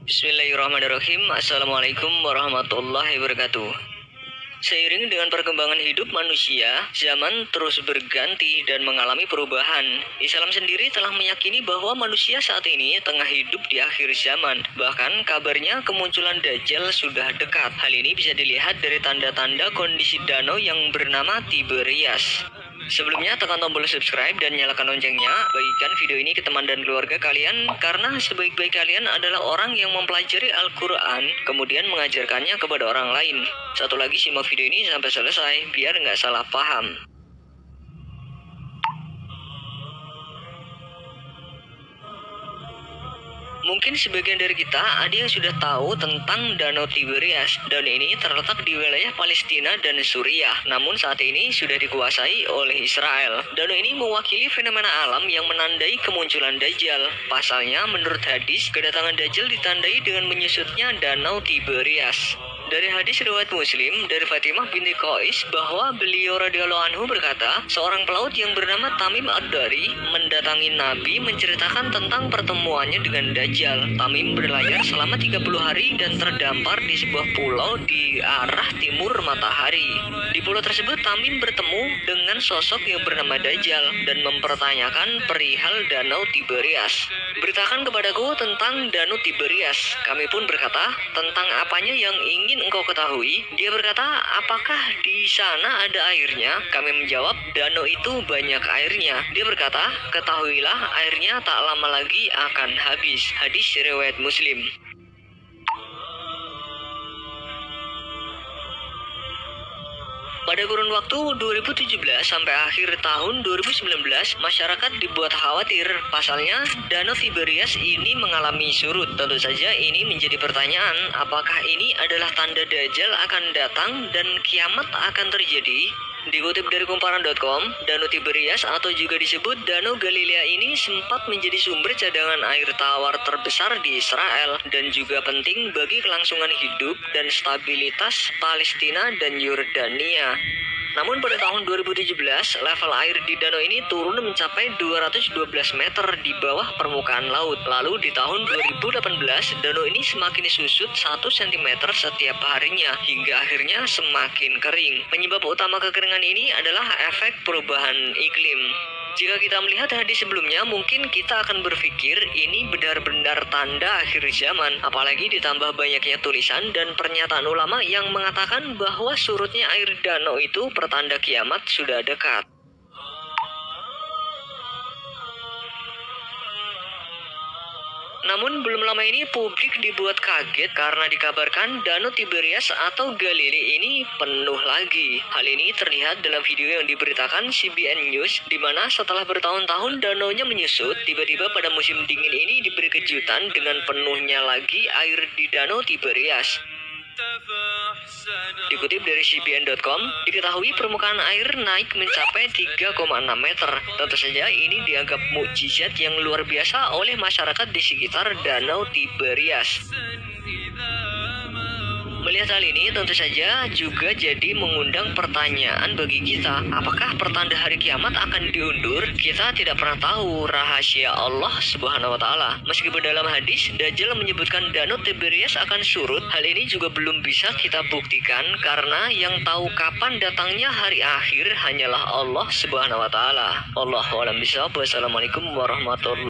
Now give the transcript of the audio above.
Bismillahirrahmanirrahim. Assalamualaikum warahmatullahi wabarakatuh. Seiring dengan perkembangan hidup manusia, zaman terus berganti dan mengalami perubahan. Islam sendiri telah meyakini bahwa manusia saat ini tengah hidup di akhir zaman. Bahkan kabarnya kemunculan Dajjal sudah dekat. Hal ini bisa dilihat dari tanda-tanda kondisi danau yang bernama Tiberias. Sebelumnya tekan tombol subscribe dan nyalakan loncengnya. Bagikan video ini ke teman dan keluarga kalian, karena sebaik-baik kalian adalah orang yang mempelajari Al-Quran kemudian mengajarkannya kepada orang lain. Satu lagi, simak video ini sampai selesai biar nggak salah paham. Mungkin sebagian dari kita ada yang sudah tahu tentang Danau Tiberias. Danau ini terletak di wilayah Palestina dan Suriah, namun saat ini sudah dikuasai oleh Israel. Danau ini mewakili fenomena alam yang menandai kemunculan Dajjal. Pasalnya, menurut hadis, kedatangan Dajjal ditandai dengan menyusutnya Danau Tiberias. Dari hadis riwayat Muslim dari Fatimah binti Qais bahwa beliau radhiyallahu anhu berkata, seorang pelaut yang bernama Tamim Ad-Dari mendatangi Nabi menceritakan tentang pertemuannya dengan Dajjal. Tamim berlayar selama 30 hari dan terdampar di sebuah pulau di arah timur matahari. Di pulau tersebut Tamim bertemu dengan sosok yang bernama Dajjal dan mempertanyakan perihal Danau Tiberias. Beritakan kepadaku tentang Danau Tiberias. Kami pun berkata, tentang apanya yang ingin engkau ketahui? Dia berkata, apakah di sana ada airnya? Kami menjawab, danau itu banyak airnya. Dia berkata, ketahuilah airnya tak lama lagi akan habis. Hadis riwayat Muslim. Pada kurun waktu 2017 sampai akhir tahun 2019, masyarakat dibuat khawatir. Pasalnya, Danau Tiberias ini mengalami surut. Tentu saja ini menjadi pertanyaan, apakah ini adalah tanda Dajjal akan datang dan kiamat akan terjadi? Dikutip dari kumparan.com, Danau Tiberias atau juga disebut Danau Galilea ini sempat menjadi sumber cadangan air tawar terbesar di Israel dan juga penting bagi kelangsungan hidup dan stabilitas Palestina dan Yordania. Namun pada tahun 2017, level air di danau ini turun mencapai 212 meter di bawah permukaan laut. Lalu di tahun 2018, danau ini semakin susut 1 cm setiap harinya, hingga akhirnya semakin kering. Penyebab utama kekeringan ini adalah efek perubahan iklim. Jika kita melihat hadis sebelumnya, mungkin kita akan berpikir ini benar-benar tanda akhir zaman. Apalagi ditambah banyaknya tulisan dan pernyataan ulama yang mengatakan bahwa surutnya air danau itu pertanda kiamat sudah dekat. Namun belum lama ini publik dibuat kaget karena dikabarkan Danau Tiberias atau Galilea ini penuh lagi. Hal ini terlihat dalam video yang diberitakan CBN News, di mana setelah bertahun-tahun danaunya menyusut, tiba-tiba pada musim dingin ini diberi kejutan dengan penuhnya lagi air di Danau Tiberias. Dikutip dari CBN.com, diketahui permukaan air naik mencapai 3,6 meter. Tentu saja ini dianggap mukjizat yang luar biasa oleh masyarakat di sekitar Danau Tiberias. Melihat hal ini tentu saja juga jadi mengundang pertanyaan bagi kita. Apakah pertanda hari kiamat akan diundur? Kita tidak pernah tahu rahasia Allah Subhanahu wa Ta'ala. Meskipun dalam hadis Dajjal menyebutkan Danau Tiberias akan surut, hal ini juga belum bisa kita buktikan karena yang tahu kapan datangnya hari akhir hanyalah Allah Subhanahu wa Ta'ala. Allahu a'lam bishawab. Wassalamualaikum warahmatullahi wabarakatuh.